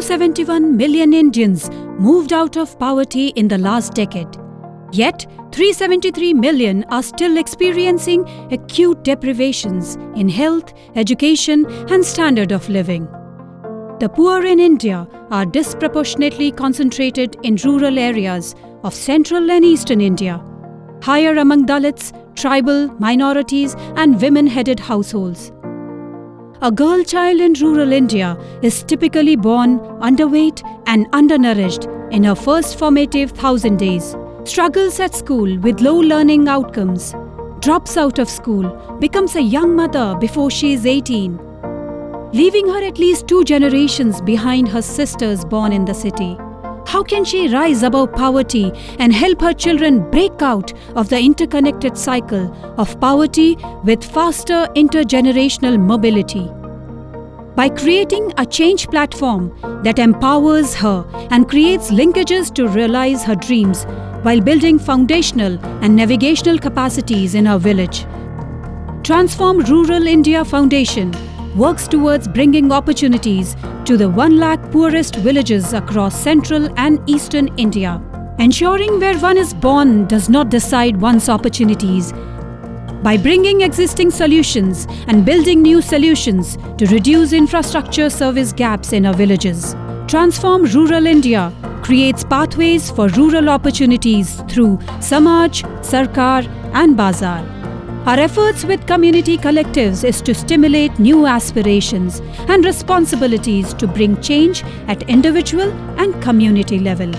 271 million Indians moved out of poverty in the last decade. Yet, 373 million are still experiencing acute deprivations in health, education, and standard of living. The poor in India are disproportionately concentrated in rural areas of central and eastern India, higher among Dalits, tribal, minorities, and women-headed households. A girl child in rural India is typically born underweight and undernourished in her first formative 1,000 days, struggles at school with low learning outcomes, drops out of school, becomes a young mother before she is 18, leaving her at least 2 generations behind her sisters born in the city. How can she rise above poverty and help her children break out of the interconnected cycle of poverty with faster intergenerational mobility? By creating a change platform that empowers her and creates linkages to realize her dreams while building foundational and navigational capacities in her village. Transform Rural India Foundation works towards bringing opportunities to the 1 lakh poorest villages across central and eastern India. Ensuring where one is born does not decide one's opportunities. By bringing existing solutions and building new solutions to reduce infrastructure service gaps in our villages, Transform Rural India creates pathways for rural opportunities through Samaj, Sarkar, and Bazaar. Our efforts with community collectives is to stimulate new aspirations and responsibilities to bring change at individual and community level.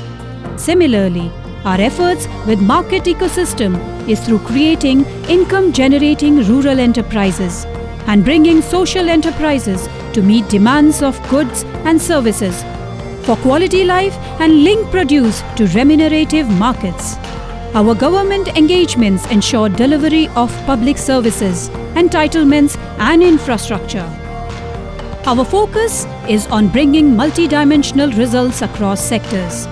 Similarly, our efforts with market ecosystem is through creating income-generating rural enterprises and bringing social enterprises to meet demands of goods and services for quality life and link produce to remunerative markets. Our government engagements ensure delivery of public services, entitlements, and infrastructure. Our focus is on bringing multidimensional results across sectors.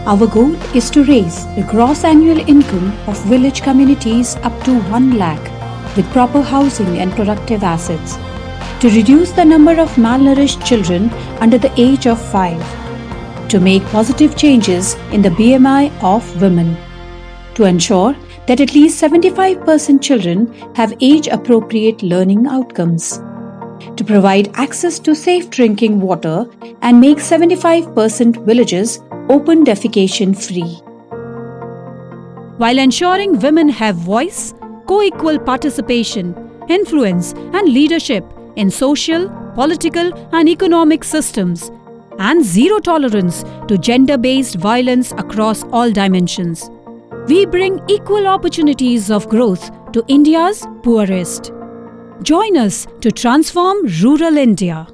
Our goal is to raise the gross annual income of village communities up to 1 lakh with proper housing and productive assets, to reduce the number of malnourished children under the age of 5, to make positive changes in the BMI of women, to ensure that at least 75% children have age-appropriate learning outcomes, to provide access to safe drinking water and make 75% villages open defecation free. While ensuring women have voice, co-equal participation, influence, and leadership in social, political, and economic systems, and zero tolerance to gender-based violence across all dimensions. We bring equal opportunities of growth to India's poorest. Join us to transform rural India.